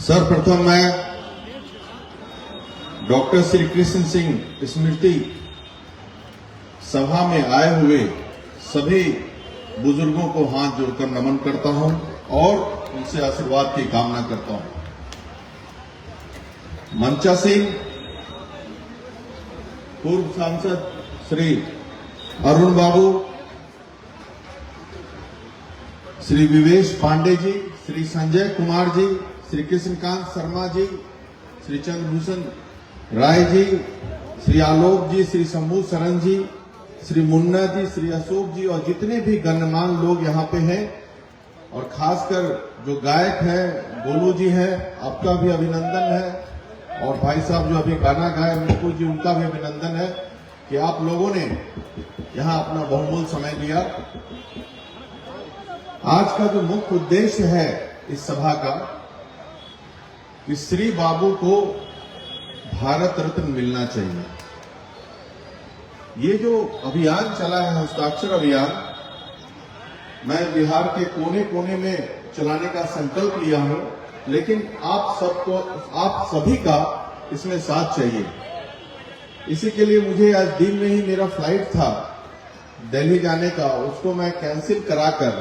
सर्वप्रथम मैं डॉक्टर श्री कृष्ण सिंह स्मृति सभा में आए हुए सभी बुजुर्गों को हाथ जोड़कर नमन करता हूं और उनसे आशीर्वाद की कामना करता हूं। मंचा सिंह, पूर्व सांसद श्री अरुण बाबू, श्री विवेश पांडे जी, श्री संजय कुमार जी, श्री कृष्णकांत शर्मा जी, श्री चंद्रभूषण राय जी, श्री आलोक जी, श्री शंभू शरण जी, श्री मुन्ना जी, श्री अशोक जी और जितने भी गणमान्य लोग यहाँ पे हैं और खासकर जो गायक हैं गोलू जी हैं, आपका भी अभिनंदन है और भाई साहब जो अभी गाना गाए मिट्टू जी, उनका भी अभिनंदन है कि आप लोगों ने यहाँ अपना बहुमूल्य समय दिया। आज का जो मुख्य उद्देश्य है इस सभा का कि श्री बाबू को भारत रत्न मिलना चाहिए। ये जो अभियान चला है हस्ताक्षर अभियान, मैं बिहार के कोने कोने में चलाने का संकल्प लिया हूं, लेकिन आप सभी का इसमें साथ चाहिए। इसी के लिए मुझे आज दिन में ही मेरा फ्लाइट था दिल्ली जाने का, उसको मैं कैंसिल कराकर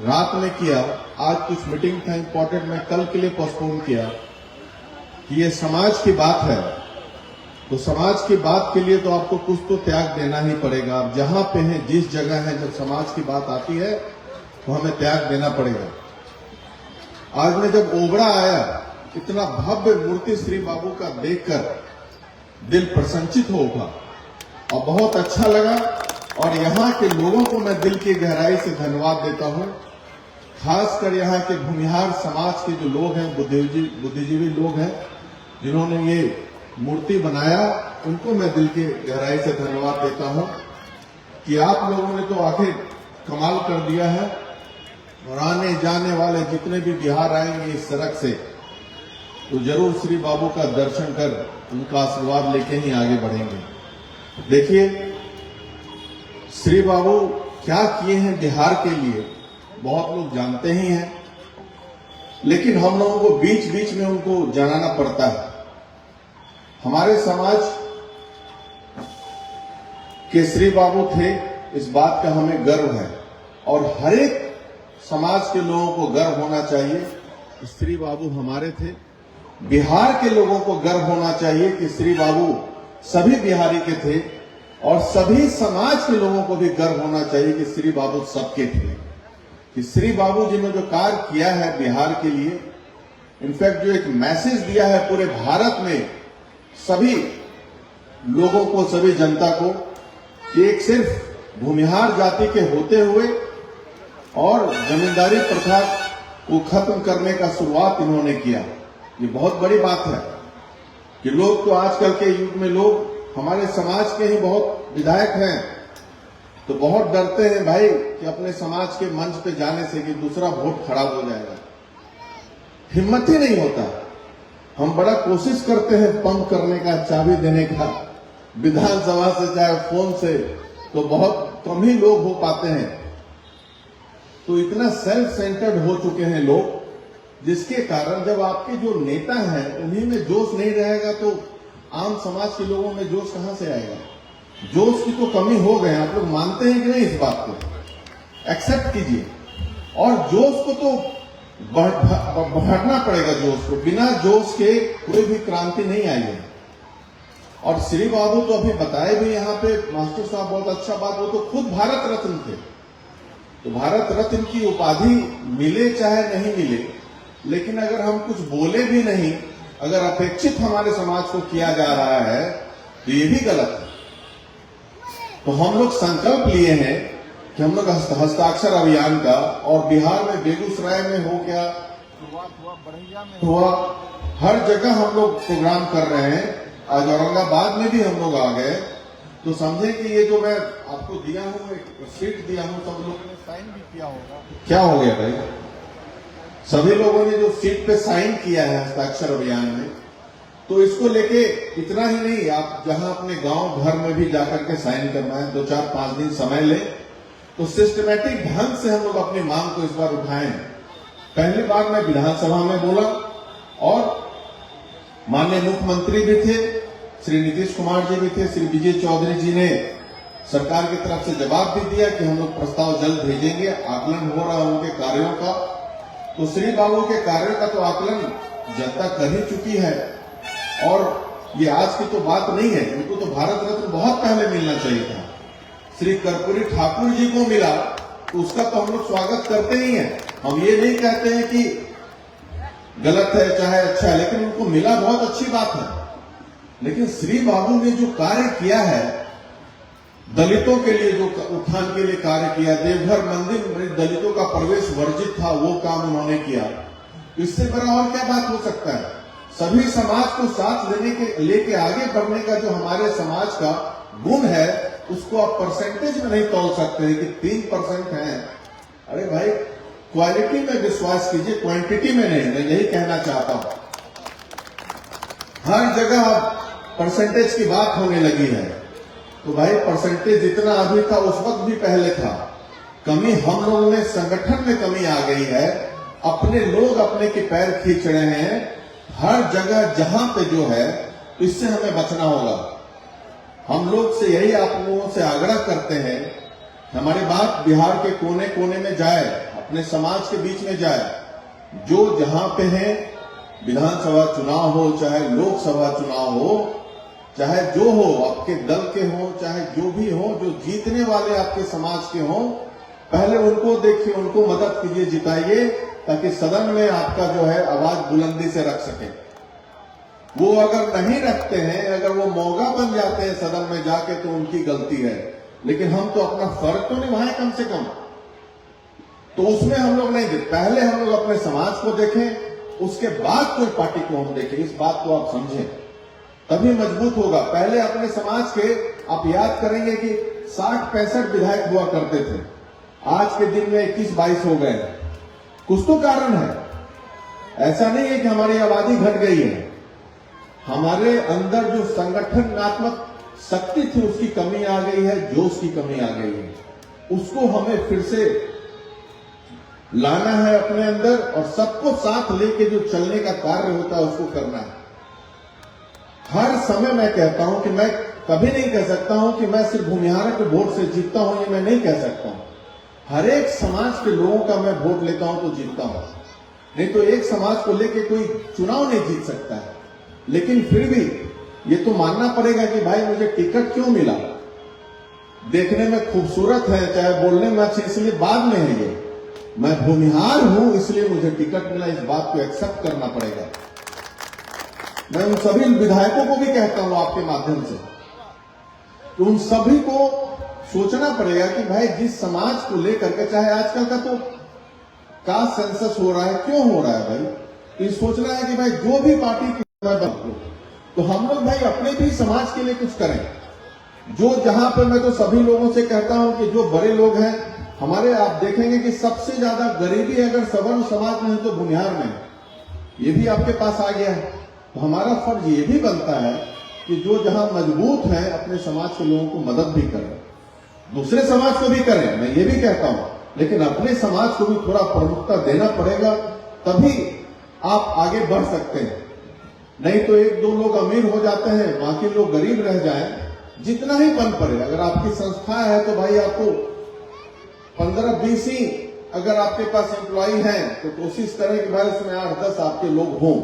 रात में किया। आज कुछ मीटिंग था इंपॉर्टेंट, मैं कल के लिए पोस्टपोन किया कि ये समाज की बात है, तो समाज की बात के लिए तो आपको कुछ तो त्याग देना ही पड़ेगा। आप जहां पे हैं, जिस जगह है, जब समाज की बात आती है तो हमें त्याग देना पड़ेगा। आज मैं जब ओबड़ा आया, इतना भव्य मूर्ति श्री बाबू का देखकर दिल प्रसन्नचित हो उठा और बहुत अच्छा लगा और यहाँ के लोगों को मैं दिल की गहराई से धन्यवाद देता हूँ। खासकर यहाँ के भूमिहार समाज के जो लोग हैं, बुद्धिजीवी लोग हैं, जिन्होंने ये मूर्ति बनाया, उनको मैं दिल की गहराई से धन्यवाद देता हूँ कि आप लोगों ने तो आखिर कमाल कर दिया है और आने जाने वाले जितने भी बिहार आएंगे इस सड़क से, तो जरूर श्री बाबू का दर्शन कर उनका आशीर्वाद लेके ही आगे बढ़ेंगे। देखिए, श्री बाबू क्या किए हैं बिहार के लिए बहुत लोग जानते ही हैं, लेकिन हम लोगों को बीच बीच में उनको जनाना पड़ता है। हमारे समाज के श्री बाबू थे, इस बात का हमें गर्व है और हर एक समाज के लोगों को गर्व होना चाहिए श्री बाबू हमारे थे। बिहार के लोगों को गर्व होना चाहिए कि श्री बाबू सभी बिहारी के थे और सभी समाज के लोगों को भी गर्व होना चाहिए कि श्री बाबू सबके थे। कि श्री बाबू जी ने जो कार्य किया है बिहार के लिए, इनफैक्ट जो एक मैसेज दिया है पूरे भारत में सभी लोगों को, सभी जनता को, कि एक सिर्फ भूमिहार जाति के होते हुए और जमींदारी प्रथा को खत्म करने का शुरुआत इन्होंने किया। ये बहुत बड़ी बात है कि लोग तो आजकल के युग में लोग हमारे समाज के ही बहुत विधायक हैं तो बहुत डरते हैं भाई कि अपने समाज के मंच पे जाने से कि दूसरा वोट खराब हो जाएगा, हिम्मत ही नहीं होता। हम बड़ा कोशिश करते हैं पंप करने का, चाबी देने का, विधानसभा से चाहे फोन से, तो बहुत कम ही लोग हो पाते हैं। तो इतना सेल्फ सेंटर्ड हो चुके हैं लोग, जिसके कारण जब आपके जो नेता हैं उन्हीं में जोश नहीं रहेगा तो आम समाज के लोगों में जोश कहां से आएगा। जोश की तो कमी हो गए, आप लोग मानते हैं कि नहीं? इस बात को एक्सेप्ट कीजिए और जोश को तो बढ़ाना पड़ेगा। जोश को, बिना जोश के कोई भी क्रांति नहीं आई है। और श्री बाबू तो अभी बताए भी यहाँ पे मास्टर साहब, बहुत अच्छा बात, वो तो खुद भारत रत्न थे। तो भारत रत्न की उपाधि मिले चाहे नहीं मिले, लेकिन अगर हम कुछ बोले भी नहीं, अगर अपेक्षित हमारे समाज को किया जा रहा है तो ये भी गलत है। तो हम लोग संकल्प लिए हैं कि हम लोग हस्ताक्षर अभियान का, और बिहार में बेगूसराय में हो गया, शुरुआत हुआ, बड़ैया में हुआ, हर जगह हम लोग प्रोग्राम कर रहे हैं। आज औरंगाबाद में भी हम लोग आ गए। तो समझे कि ये जो मैं आपको दिया हूं, एक शीट दिया हूं, सब लोगों ने साइन भी किया होगा। क्या हो गया भाई? सभी लोगों ने जो शीट पे साइन किया है हस्ताक्षर अभियान में, तो इसको लेके इतना ही नहीं, आप जहां अपने गांव घर में भी जाकर के साइन करवाएं, 2-4-5 दिन समय ले, तो सिस्टमैटिक ढंग से हम लोग अपनी मांग को इस बार उठाएं। पहली बार मैं विधानसभा में बोला और माननीय मुख्यमंत्री भी थे, श्री नीतीश कुमार जी भी थे, श्री विजय चौधरी जी ने सरकार की तरफ से जवाब भी दिया कि हम लोग प्रस्ताव जल्द भेजेंगे, आकलन हो रहा है उनके कार्यों का। तो श्री बाबू के कार्यों का तो आकलन जनता कर ही चुकी है और ये आज की तो बात नहीं है, इनको तो भारत रत्न बहुत पहले मिलना चाहिए था। श्री कर्पूरी ठाकुर जी को मिला तो उसका तो हम लोग स्वागत करते ही हैं। हम ये नहीं कहते हैं कि गलत है चाहे अच्छा है, लेकिन उनको मिला बहुत अच्छी बात है। लेकिन श्री बाबू ने जो कार्य किया है, दलितों के लिए जो उत्थान के लिए कार्य किया, देवघर मंदिर में दलितों का प्रवेश वर्जित था, वो काम उन्होंने किया, इससे बड़ा और क्या बात हो सकता है। सभी समाज को साथ लेके आगे बढ़ने का जो हमारे समाज का गुण है, उसको आप परसेंटेज में नहीं तोल सकते हैं कि 3% है। अरे भाई, क्वालिटी में विश्वास कीजिए, क्वांटिटी में नहीं। मैं यही कहना चाहता हूं। हर जगह परसेंटेज की बात होने लगी है, तो भाई परसेंटेज जितना अभी था उस वक्त भी पहले था। कमी हम लोगों में, संगठन में कमी आ गई है। अपने लोग अपने के पैर खींच रहे हैं हर जगह जहां पे जो है, तो इससे हमें बचना होगा। हम लोग से यही आप लोगों से आग्रह करते हैं, हमारी बात बिहार के कोने कोने में जाए, अपने समाज के बीच में जाए। जो जहां पे है, विधानसभा चुनाव हो चाहे लोकसभा चुनाव हो, चाहे जो हो, आपके दल के हो चाहे जो भी हो, जो जीतने वाले आपके समाज के हो, पहले उनको देखिए, उनको मदद कीजिए, जिताइए, ताकि सदन में आपका जो है आवाज बुलंदी से रख सके। वो अगर नहीं रखते हैं, अगर वो मौका बन जाते हैं सदन में जाके, तो उनकी गलती है। लेकिन हम तो अपना फर्ज तो निभाएं कम से कम। तो उसमें हम लोग नहीं देते। पहले हम लोग अपने समाज को देखें, उसके बाद कोई पार्टी को हम देखें। इस बात को आप समझें, तभी मजबूत होगा। पहले अपने समाज के आप याद करेंगे कि 60-65 विधायक हुआ करते थे, आज के दिन में 21-22 हो गए। कुछ तो कारण है, ऐसा नहीं है कि हमारी आबादी घट गई है। हमारे अंदर जो संगठनात्मक शक्ति थी उसकी कमी आ गई है, जोश की कमी आ गई है। उसको हमें फिर से लाना है अपने अंदर, और सबको साथ लेके जो चलने का कार्य होता है उसको करना है। हर समय मैं कहता हूं कि मैं कभी नहीं कह सकता हूं कि मैं सिर्फ भूमिहार के वोट से जीतता हूं, ये मैं नहीं कह सकता हूं। हर एक समाज के लोगों का मैं वोट लेता हूं तो जीतता हूं, नहीं तो एक समाज को लेके कोई चुनाव नहीं जीत सकता है। लेकिन फिर भी ये तो मानना पड़ेगा कि भाई मुझे टिकट क्यों मिला, देखने में खूबसूरत है, चाहे बोलने में अच्छी, इसलिए बाद में है ये, मैं भूमिहार हूं इसलिए मुझे टिकट मिला, इस बात को एक्सेप्ट करना पड़ेगा। मैं उन सभी विधायकों को भी कहता हूं आपके माध्यम से कि उन सभी को सोचना पड़ेगा कि भाई जिस समाज को लेकर के, चाहे आजकल का तो कास्ट सेंसस हो रहा है, क्यों हो रहा है भाई, तो ये सोचना है कि भाई जो भी पार्टी की तो हम लोग भाई अपने भी समाज के लिए कुछ करें। जो जहां पर मैं तो सभी लोगों से कहता हूं कि जो बड़े लोग हैं हमारे, आप देखेंगे कि सबसे ज्यादा गरीबी अगर सवर्ण समाज में है तो भूमिहार में है। ये भी आपके पास आ गया है। तो हमारा फर्ज ये भी बनता है कि जो जहां मजबूत है अपने समाज के लोगों को मदद भी करें, दूसरे समाज को भी करें, मैं ये भी कहता हूं, लेकिन अपने समाज को भी थोड़ा प्रमुखता देना पड़ेगा, तभी आप आगे बढ़ सकते हैं। नहीं तो 1-2 लोग अमीर हो जाते हैं, बाकी लोग गरीब रह जाएं, जितना ही बन पड़े। अगर आपकी संस्था है तो भाई आपको 15-20 ही अगर आपके पास एम्प्लॉई हैं तो कोशिश करें कि भाई उसमें 8-10 आपके लोग हों,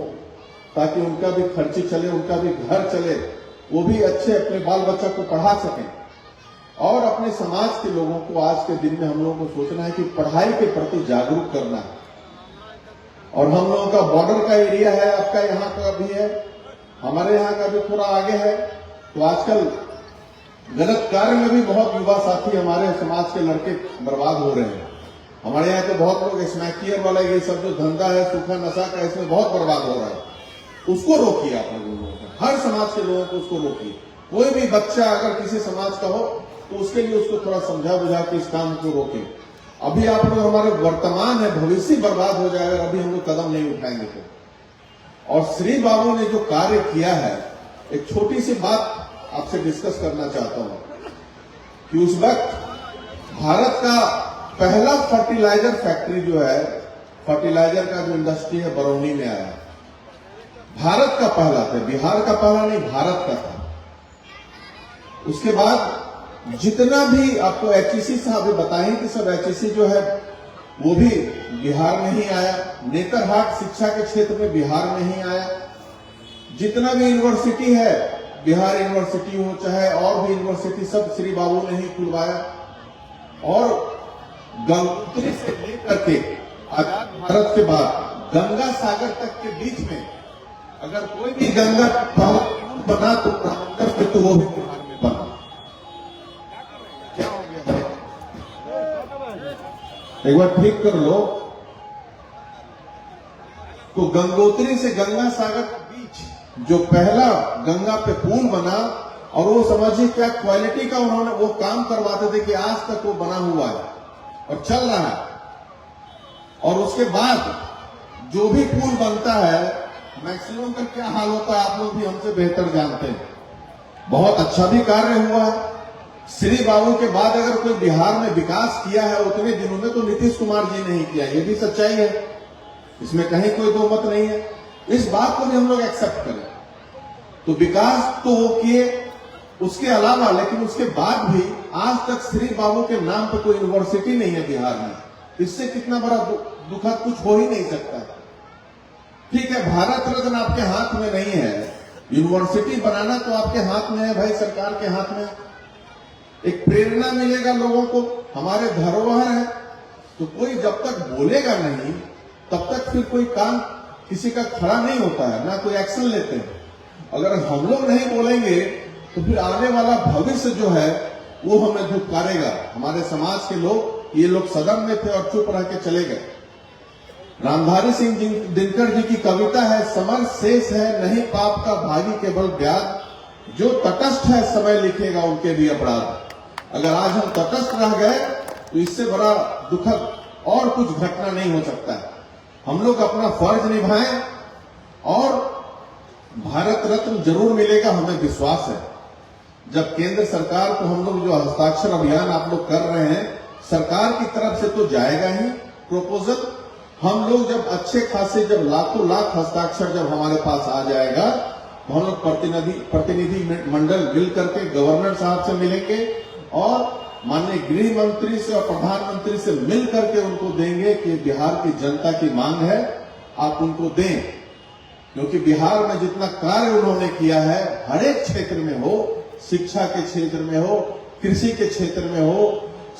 ताकि उनका भी खर्चे चले, उनका भी घर चले, वो भी अच्छे अपने बाल बच्चा को पढ़ा सकें। और अपने समाज के लोगों को आज के दिन में हम लोगों को सोचना है कि पढ़ाई के प्रति जागरूक करना है। और हम लोगों का बॉर्डर का एरिया है, आपका यहाँ का भी है, हमारे यहाँ का भी थोड़ा आगे है। तो आजकल गलत कार्य में भी बहुत युवा साथी हमारे समाज के लड़के बर्बाद हो रहे हैं। हमारे यहाँ तो बहुत लोग स्मैकियर वाला ये सब जो धंधा है, सूखा नशा का, इसमें बहुत बर्बाद हो रहा है। उसको रोकिए आप लोगों को, हर समाज के लोगों को उसको रोकिए। कोई भी बच्चा अगर किसी समाज का हो तो उसके लिए उसको थोड़ा समझा बुझा के इस काम को रोके। अभी आप लोग हमारे वर्तमान है, भविष्य बर्बाद हो जाएगा अभी हम लोग कदम नहीं उठाएंगे तो। और श्री बाबू ने जो कार्य किया है, एक छोटी सी बात आपसे डिस्कस करना चाहता हूं कि उस वक्त भारत का पहला फर्टिलाइजर फैक्ट्री जो है, फर्टिलाइजर का जो इंडस्ट्री है, बरौनी में आया। भारत का पहला था, बिहार का पहला नहीं, भारत का था। उसके बाद जितना भी आपको एचईसी साहब बताएं कि सब एचईसी जो है वो भी बिहार में ही आया, नेतरहाट शिक्षा के क्षेत्र में बिहार में ही आया। जितना भी यूनिवर्सिटी है, बिहार यूनिवर्सिटी हो चाहे और भी यूनिवर्सिटी, सब श्री बाबू ने ही खुलवाया। और गंगोत्री से लेकर के आजाद भारत के बाद गंगा सागर तक के बीच में अगर कोई भी गंगा बना तो वो भी बिहार में बना। क्या हो गया? एक बार ठीक कर लो। तो गंगोत्री से गंगा सागर के बीच जो पहला गंगा पे पुल बना, और वो समझिए क्या क्वालिटी का उन्होंने वो काम करवाते थे कि आज तक वो बना हुआ है और चल रहा है। और उसके बाद जो भी पुल बनता है, मैक्सिमम का क्या हाल होता है आप लोग भी हमसे बेहतर जानते हैं। बहुत अच्छा भी कार्य हुआ है। श्री बाबू के बाद अगर कोई बिहार में विकास किया है उतने दिनों में तो नीतीश कुमार जी ने ही किया, ये भी सच्चाई है, इसमें कहीं कोई दो मत नहीं है। इस बात को भी हम लोग एक्सेप्ट करें। तो विकास तो वो किए, उसके अलावा लेकिन उसके बाद भी आज तक श्री बाबू के नाम पे कोई यूनिवर्सिटी नहीं है बिहार में। इससे कितना बड़ा दुखद कुछ हो ही नहीं सकता। ठीक है, भारत रत्न आपके हाथ में नहीं है, यूनिवर्सिटी बनाना तो आपके हाथ में है भाई, सरकार के हाथ में। एक प्रेरणा मिलेगा लोगों को, हमारे धरोहर है। तो कोई जब तक बोलेगा नहीं तब तक फिर कोई काम किसी का खड़ा नहीं होता है, ना कोई एक्शन लेते हैं। अगर हम लोग नहीं बोलेंगे तो फिर आने वाला भविष्य जो है वो हमें धुतकारेगा। हमारे समाज के लोग, ये लोग सदन में थे और चुप रह के चले गए। रामधारी सिंह दिनकर जी की कविता है, समर शेष है नहीं पाप का भागी केवल ब्याज, जो तटस्थ है समय लिखेगा उनके भी अपराध। अगर आज हम तटस्थ रह गए तो इससे बड़ा दुखद और कुछ घटना नहीं हो सकता है। हम लोग अपना फर्ज निभाएं और भारत रत्न जरूर मिलेगा, हमें विश्वास है। जब केंद्र सरकार को हम लोग जो हस्ताक्षर अभियान आप लोग कर रहे हैं, सरकार की तरफ से तो जाएगा ही प्रपोजल। हम लोग जब अच्छे खासे जब लाखों लाख हस्ताक्षर जब हमारे पास आ जाएगा तो हम लोग प्रतिनिधि मंडल मिल करके गवर्नर साहब से मिलेंगे और माननीय गृह मंत्री से और प्रधानमंत्री से मिल करके उनको देंगे कि बिहार की जनता की मांग है, आप उनको दें। क्योंकि बिहार में जितना कार्य उन्होंने किया है, हर एक क्षेत्र में हो, शिक्षा के क्षेत्र में हो, कृषि के क्षेत्र में हो,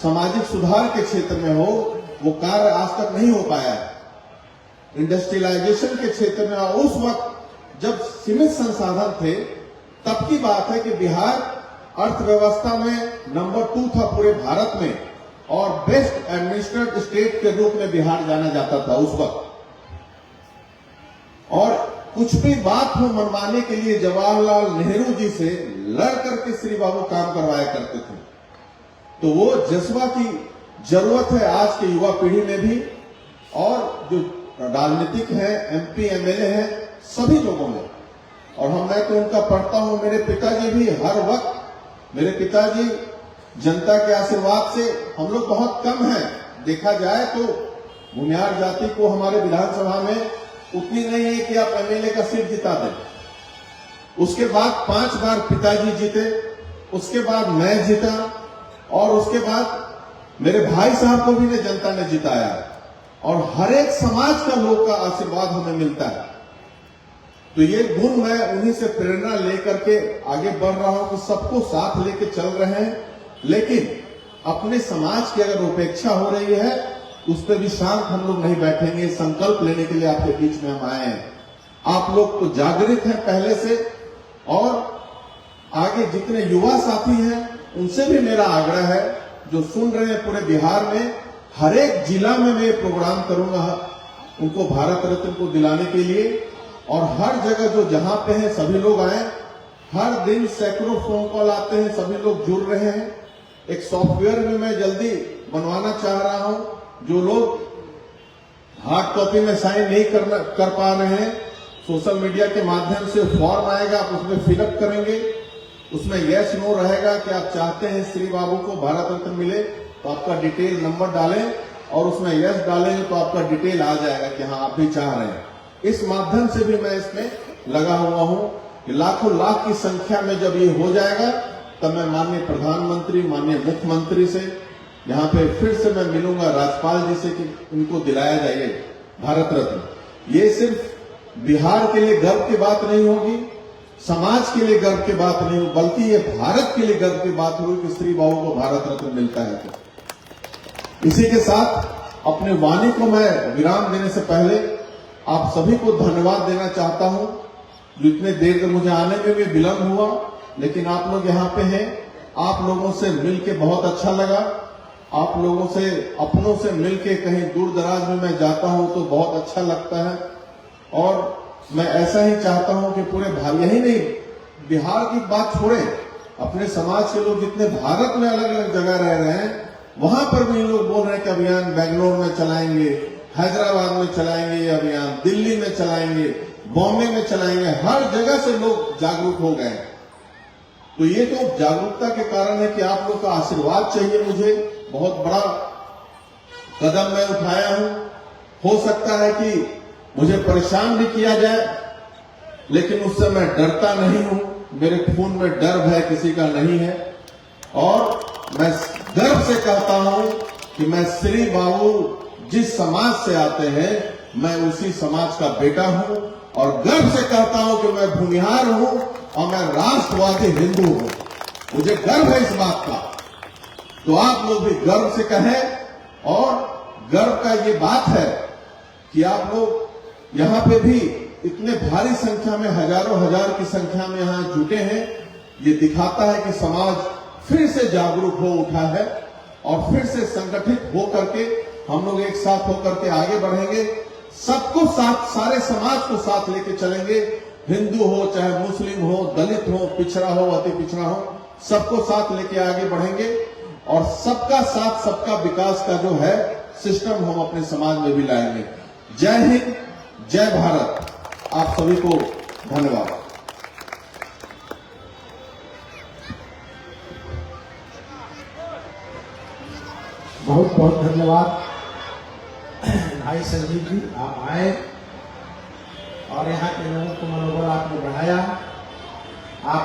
सामाजिक सुधार के क्षेत्र में हो, वो कार्य आज तक नहीं हो पाया है। इंडस्ट्रियलाइजेशन के क्षेत्र में उस वक्त जब सीमित संसाधन थे तब की बात है कि बिहार अर्थव्यवस्था में नंबर 2 था पूरे भारत में, और बेस्ट एडमिनिस्ट्रेटेड स्टेट के रूप में बिहार जाना जाता था उस वक्त। और कुछ भी बात हो मनवाने के लिए जवाहरलाल नेहरू जी से लड़ करके श्री बाबू काम करवाया करते थे। तो वो जज्बा की जरूरत है आज के युवा पीढ़ी में भी, और जो राजनीतिक है, एमपी एमएलए है, सभी लोगों में। और मैं तो उनका पढ़ता हूं, मेरे पिताजी भी हर वक्त, मेरे पिताजी जनता के आशीर्वाद से, हम लोग बहुत कम हैं, देखा जाए तो भूमिहार जाति को हमारे विधानसभा में उतनी नहीं है कि आप एमएलए का सीट जिता दें। उसके बाद 5 बार पिताजी जीते, उसके बाद मैं जीता, और उसके बाद मेरे भाई साहब को भी जनता ने जिताया। और हर एक समाज का लोग का आशीर्वाद हमें मिलता है। तो ये गुण मैं उन्हीं से प्रेरणा लेकर के आगे बढ़ रहा हूं कि सबको साथ लेके चल रहे हैं, लेकिन अपने समाज की अगर उपेक्षा हो रही है उस पर भी शांत हम लोग नहीं बैठेंगे। संकल्प लेने के लिए आपके बीच में हम आए हैं। आप लोग तो जागृत हैं पहले से, और आगे जितने युवा साथी हैं उनसे भी मेरा आग्रह है, जो सुन रहे हैं पूरे बिहार में, हर एक जिला में मैं प्रोग्राम करूंगा उनको भारत रत्न को दिलाने के लिए। और हर जगह जो जहां पे है सभी लोग आए। हर दिन सैकड़ों फोन कॉल आते हैं, सभी लोग जुड़ रहे हैं। एक सॉफ्टवेयर में मैं जल्दी बनवाना चाह रहा हूं। जो लोग हार्ड कॉपी में साइन नहीं कर पा रहे हैं, सोशल मीडिया के माध्यम से फॉर्म आएगा, आप उसमें फिलअप करेंगे। उसमें यस नो रहेगा कि आप चाहते हैं श्री बाबू को भारत रत्न मिले, तो आपका डिटेल नंबर डालें, और उसमें यस डालेंगे तो आपका डिटेल आ जाएगा कि हाँ आप भी चाह रहे हैं। इस माध्यम से भी मैं इसमें लगा हुआ हूं कि लाखों लाख की संख्या में जब ये हो जाएगा तब मैं माननीय प्रधानमंत्री, माननीय मुख्यमंत्री से यहाँ पे फिर से मैं मिलूंगा राज्यपाल जी से कि इनको दिलाया जाए भारत रत्न। ये सिर्फ बिहार के लिए गर्व की बात नहीं होगी, समाज के लिए गर्व की बात नहीं होगी, बल्कि ये भारत के लिए गर्व की बात होगी कि श्री बाबू को भारत रत्न मिलता है। तो इसी के साथ अपने वाणी को मैं विराम देने से पहले आप सभी को धन्यवाद देना चाहता हूं। जो इतने देर तक मुझे आने में भी विलंब हुआ, लेकिन आप लोग यहाँ पे हैं, आप लोगों से मिलके बहुत अच्छा लगा। आप लोगों से, अपनों से मिलके कहीं दूर दराज में मैं जाता हूं तो बहुत अच्छा लगता है। और मैं ऐसा ही चाहता हूं कि पूरे यही नहीं, बिहार की बात छोड़े, अपने समाज के लोग जितने भारत में अलग अलग जगह रह रहे हैं वहां पर भी लोग बोल रहे हैं कि अभियान बेंगलोर में चलाएंगे, हैदराबाद में चलाएंगे ये अभियान, दिल्ली में चलाएंगे, बॉम्बे में चलाएंगे। हर जगह से लोग जागरूक हो गए। तो ये तो जागरूकता के कारण है कि आप लोग का आशीर्वाद चाहिए मुझे। बहुत बड़ा कदम मैं उठाया हूं। हो सकता है कि मुझे परेशान भी किया जाए, लेकिन उससे मैं डरता नहीं हूं। मेरे खून में डर भय किसी का नहीं है। और मैं गर्व से कहता हूं कि मैं श्री बाबू जिस समाज से आते हैं, मैं उसी समाज का बेटा हूं। और गर्व से कहता हूं कि मैं भूमिहार हूं और मैं राष्ट्रवादी हिंदू हूं। मुझे गर्व है इस बात का। तो आप लोग भी गर्व से कहें। और गर्व का ये बात है कि आप लोग यहाँ पे भी इतने भारी संख्या में, हजारों हजार की संख्या में यहाँ जुटे हैं। ये दिखाता है कि समाज फिर से जागरूक हो उठा है और फिर से संगठित हो करके हम लोग एक साथ होकर के आगे बढ़ेंगे। सबको साथ, सारे समाज को साथ लेके चलेंगे। हिंदू हो, चाहे मुस्लिम हो, दलित हो, पिछड़ा हो, अति पिछड़ा हो, सबको साथ लेके आगे बढ़ेंगे। और सबका साथ, सबका विकास का जो है सिस्टम हम अपने समाज में भी लाएंगे। जय हिंद, जय भारत। आप सभी को धन्यवाद। बहुत बहुत धन्यवाद भाई संजीव जी, आप आए और यहाँ के लोगों को मनोबल आपने बढ़ाया। आप